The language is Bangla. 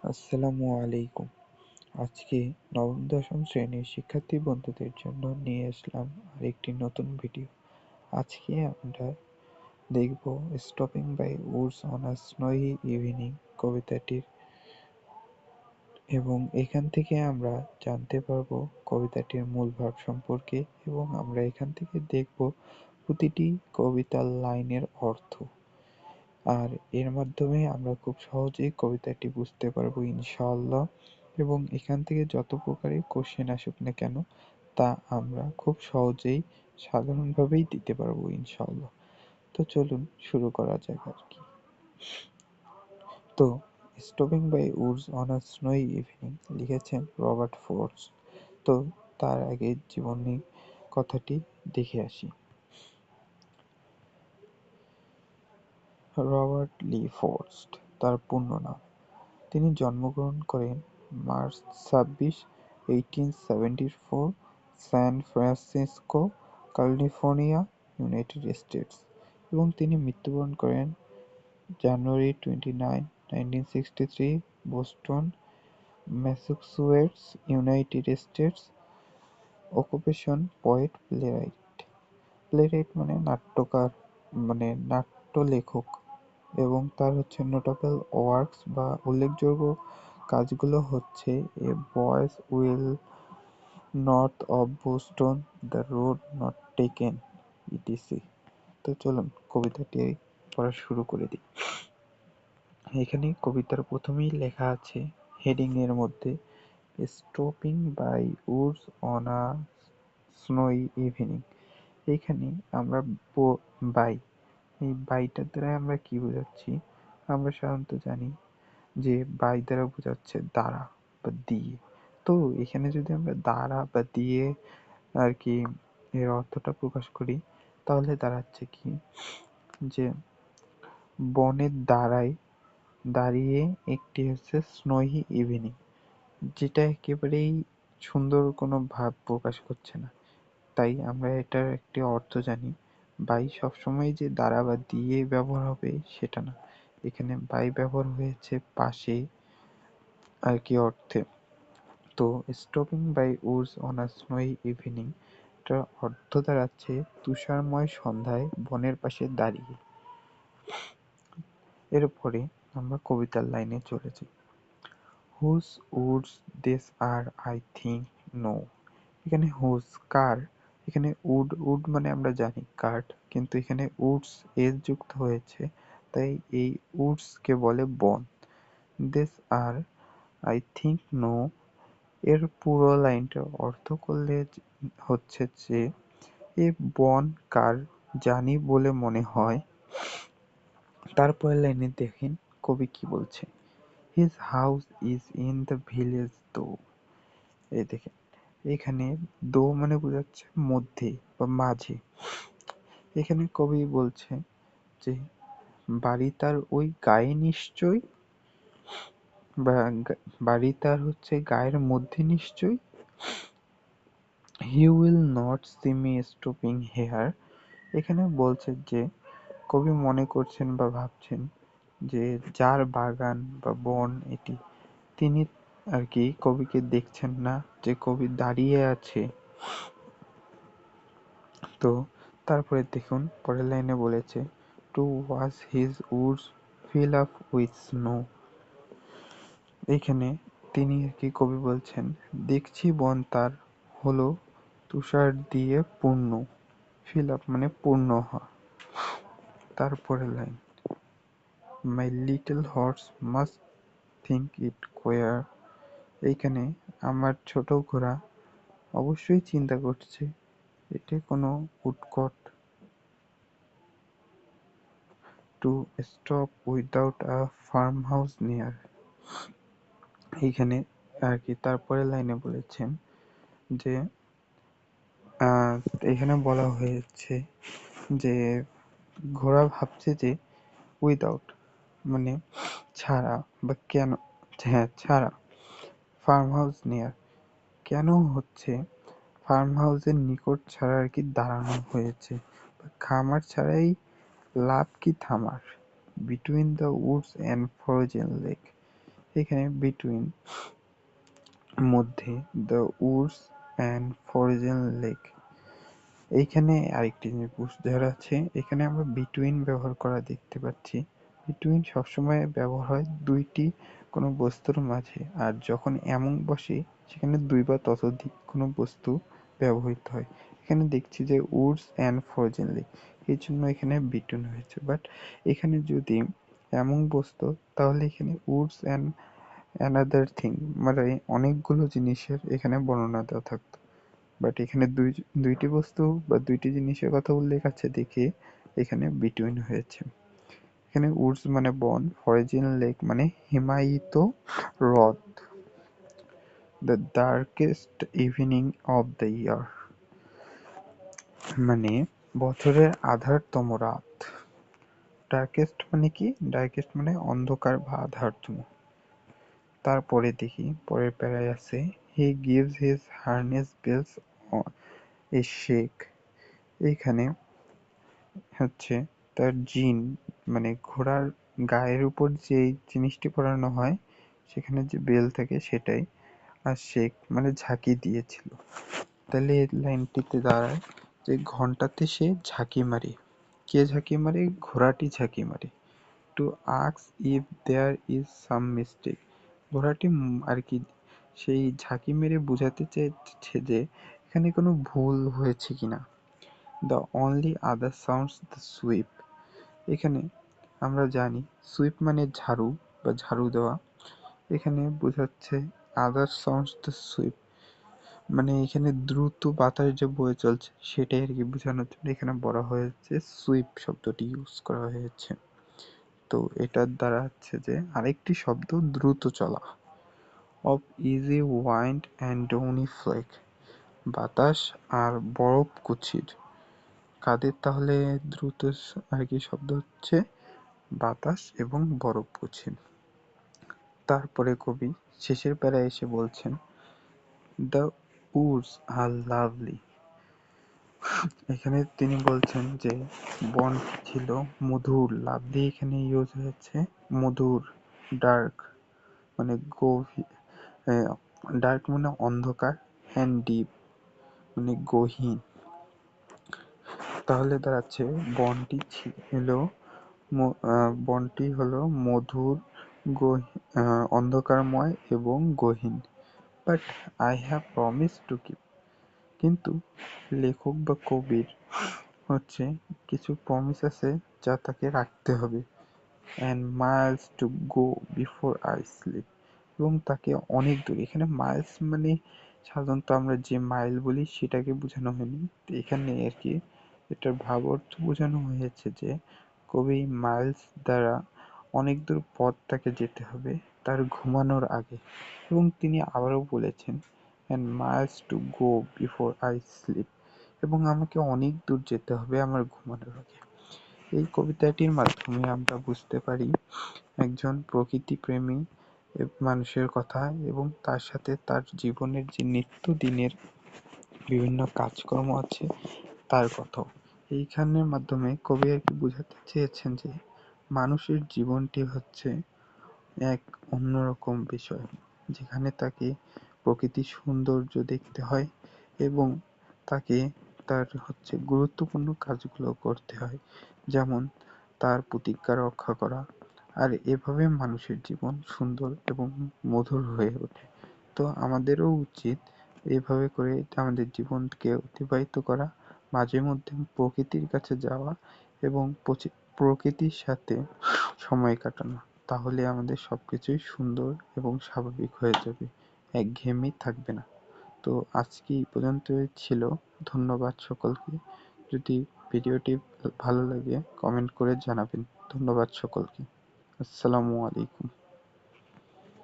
আসসালামু আলাইকুম। আজকে নবম দশম শ্রেণীর শিক্ষার্থী বন্ধুদের জন্য নিয়ে আসলাম আরেকটি নতুন ভিডিও। আজকে আমরা দেখব stopping by woods on a snowy evening কবিতাটির, এবং এখান থেকে আমরা জানতে পারবো কবিতাটির মূল ভাব সম্পর্কে, এবং আমরা এখান থেকে দেখব প্রতিটি কবিতার লাইনের অর্থ। আর এর মাধ্যমে আমরা খুব সহজেই কবিতাটি বুঝতে পারবো ইনশাআল্লাহ, এবং এখান থেকে যত প্রকারের কোশ্চেন আসুক না কেন তা আমরা খুব সহজেই সাধারণভাবেই দিতে পারবো ইনশাআল্লাহ। তো চলুন শুরু করা যাক আর কি। তো stopping by woods on a snowy evening লিখেছেন রবার্ট ফ্রস্ট। তো তার আগে জীবনী কথাটি দেখে আসি। রবার্ট লি ফ্রস্ট তার পূর্ণ নাম। তিনি জন্মগ্রহণ করেন March 26, 1874 San Francisco, California, United states, এবং তিনি মৃত্যুবরণ করেন জানুয়ারি 29, 1963 Boston, Massachusetts, United states. Occupation poet playwright. Playwright মানে নাট্যকার, মানে নাট্য লেখক, এবং তার নোটেবল ওয়ার্কস বা উল্লেখযোগ্য কাজগুলো হচ্ছে a boy's will north of Boston, the road not taken, ETC. তো চলুন কবিতাটি পড়া শুরু করে দিই। এখানে কবিতার প্রথমেই লেখা আছে হেডিং এর মধ্যে, stopping by woods on a snowy evening. এখানে আমরা বাই, এই বাইটার দ্বারা আমরা কি বোঝাচ্ছি? আমরা সাধারণত জানি যে বাই দ্বারা বোঝাচ্ছে দ্বারা বা দিয়ে। তো এখানে যদি আমরা দ্বারা বা দিয়ে আর কি এর অর্থটা প্রকাশ করি, তাহলে দাঁড়াচ্ছে কি যে বনের দাঁড়িয়ে একটি স্নোই ইভিনিং, যেটা একেবারেই সুন্দর কোনো ভাব প্রকাশ করছে না। তাই আমরা এটার একটি অর্থ জানি। বাই সবসময় যে দ্বারা বা দিয়ে ব্যবহার হবে সেটা না, এখানে বাই ব্যবহার হয়েছে পাশে আর কি অর্থে। তো stopping by woods on a snowy evening এটার অর্থ দাঁড়াচ্ছে তুষারময় সন্ধ্যায় বনের পাশে দাঁড়িয়ে। এরপরে আমরা কবিতার লাইনে চলে যাই। Whose woods these are I think I. Know whose কার, এখানে উড মানে আমরা জানি কাঠ, কিন্তু এখানে উডস এর যুক্ত হয়েছে, তাই এই উডস কে বলে বন। These are I think I know পুরো লাইনটার অর্থ করলে হচ্ছে যে এ বন কার জানি বলে মনে হয়। তারপরের লাইনে দেখেন কবি কি বলছে, his house is in the village দো। এই দেখেন এখানে দো মানে বোঝাচ্ছে মধ্যে বা মাঝে। এখানে কবি বলছে যে বাড়ি তার ওই গায়ে নিশ্চয়ই, বা বাড়ি তার গায়ের মধ্যে নিশ্চয়ই। He will not see me stopping here. এখানে বলছে যে কবি মনে করছেন বা ভাবছেন যে যার বাগান বা বন এটি, তিনি আর কি কবিকে দেখছেন না, যে কবি দাঁড়িয়ে আছে। তো তারপরে দেখুন পরের লাইনে বলেছে, to watch his Woods fill up with snow. এইখানে তিনি আর কি কবি বলছেন দেখছি বন তার হলো তুষার দিয়ে পূর্ণ। ফিল আপ মানে পূর্ণ হওয়া। তারপরে line, my little horse must think it queer. এইখানে আমার ছোট ঘোড়া অবশ্যই চিন্তা করছে এটা কোনো উৎকট। To stop without a farm house near. এইখানে আর কি তারপরে লাইনে বলেছেন যে এখানে বলা হয়েছে যে ঘোড়া ভাবছে যে উইদাউট মানে ছাড়া, বা কেন, হ্যাঁ ছাড়া, ফার্ম হাউস নিয়ার কেন হচ্ছে ফার্ম হাউসের নিকট ছাড়া আর কি দাঁড়ানো হয়েছে, খামার ছাড়াই লাভ কি থামার। Between the Woods and frozen lake. এখানে বিটুইন মধ্যে the Woods and frozen lake. এইখানে আরেকটি জিনিস বুঝতে আছে, এখানে আমরা বিটুইন ব্যবহার করা দেখতে পাচ্ছি। বিটুইন সবসময় ব্যবহার হয় দুইটি কোনো বস্তুর মাঝে, আর যখন এমন বসে সেখানে দুই বা ততোধিক কোনো বস্তু ব্যবহৃত হয়। এখানে দেখছি যে উডস অ্যান্ড ফ্রোজেন লেক, এই জন্য এখানে বিটুইন হয়েছে। বাট এখানে যদি এমন বস্তু, তাহলে এখানে উডস অ্যান্ড অ্যানাদার থিং, মানে অনেকগুলো জিনিসের এখানে বর্ণনা দেওয়া থাকতো। বাট এখানে দুইটি বস্তু বা দুইটি জিনিসের কথা উল্লেখ আছে দেখে এখানে বিটুইন হয়েছে। এখানে উডস মানে বন, ফ্রোজেন লেক মানে হিমায়িত হ্রদ। The darkest evening of the year মানে বছরের আঁধারতম রাত। ডার্কেস্ট মানে কি? ডার্কেস্ট মানে অন্ধকার বা আঁধারতম। তারপরে দেখি পরের প্যারায় আছে, he gives his harness bells a shake. এইখানে হচ্ছে তার জিন মানে ঘোড়ার গায়ের উপর যে জিনিসটি পরানো হয় সেখানে যে বেল থাকে সেটাই, আর শেক মানে ঝাঁকি দিয়েছিল। তাহলে এই লাইনটিতে দাঁড়ায় যে ঘন্টাতে সে ঝাঁকি মারে। কে ঝাঁকি মারে? ঘোড়াটি ঝাঁকি মারে। To ask if there is some mistake, ঘোড়াটি আর কি সেই ঝাঁকি মেরে বোঝাতে চেয়েছে যে এখানে কোনো ভুল হয়েছে কিনা। The only other sounds the sweep, এখানে আমরা জানি সুইপ মানে ঝাড়ু বা ঝাড়ু দেওয়া। এখানে বোঝাচ্ছে আদার সাউন্ডস দ্য সুইপ, মানে এখানে দ্রুত বাতাস যে বয়ে চলছে সেটাই আর কি বোঝানোর জন্য এখানে বলা হয়েছে সুইপ শব্দটি ইউজ করা হয়েছে। তো এটার দ্বারা হচ্ছে যে আরেকটি শব্দ দ্রুত চলা। অফ ইজি ওয়াইন্ড অ্যান্ড ডোনি ফ্লেক, বাতাস আর বরফ কুচির। কাদের তাহলে দ্রুত আর কি শব্দ হচ্ছে? বাতাস এবং বরফ কুচির। তারপরে কবি শেষের প্যারায় এসে বলছেন, দ্য উডস আর লাভলি। এখানে তিনি বলছেন যে বন ছিল মধুর। লাভলি এখানে ইউজ হয়েছে মধুর। ডার্ক মানে গভীর, ডার্ক মানে অন্ধকার, অ্যান্ড ডিপ মানে গহীন। তাহলে দাঁড়াচ্ছে বনটি হলো মধুর, অন্ধকারময় এবং গহীন। But I have promise to keep, কিন্তু লেখক বা কবির হচ্ছে কিছু প্রমিস আছে যা তাকে রাখতে হবে। And Miles to go before I sleep, এবং তাকে অনেক দূর, এখানে মাইলস মানে সাধারণত আমরা যে মাইল বলি সেটাকে বোঝানো হয়নি। তো এখানে আর কি এটার ভাব অর্থ বোঝানো হয়েছে যে কবি মাইলস দ্বারা অনেক দূর পথ তাকে যেতে হবে তার ঘুমানোর আগে। এবং তিনি আবারও বলেছেন and Miles to go before I sleep, এবং আমাকে অনেক দূর যেতে হবে আমার ঘুমানোর আগে। এই কবিতাটির মাধ্যমে আমরা বুঝতে পারি একজন প্রকৃতিপ্রেমী মানুষের কথা এবং তার সাথে তার জীবনের যে নিত্যদিনের বিভিন্ন কাজকর্ম আছে তার কথাও। এইখানের মাধ্যমে কবি আর কি বোঝাতে চেয়েছেন যে মানুষের জীবনটি হচ্ছে এক অন্যরকম বিষয়, যেখানে তাকে প্রকৃতির সৌন্দর্য দেখতে হয় এবং তাকে তার হচ্ছে গুরুত্বপূর্ণ কাজগুলো করতে হয়, যেমন তার প্রতিজ্ঞা রক্ষা করা। আর এভাবে মানুষের জীবন সুন্দর এবং মধুর হয়ে ওঠে। তো আমাদেরও উচিত এভাবে করে আমাদের জীবনকে অতিবাহিত করা, মাঝে মধ্যে প্রকৃতির কাছে যাওয়া এবং প্রকৃতির সাথে সময় কাটানো। তাহলে আমাদের সবকিছুই সুন্দর এবং স্বাভাবিক হয়ে যাবে, একঘেয়েমি থাকবে না। তো আজকে এই পর্যন্তই ছিল। ধন্যবাদ সকলকে। যদি ভিডিওটি ভালো লাগে কমেন্ট করে জানাবেন। ধন্যবাদ সকলকে। আসসালামু আলাইকুম।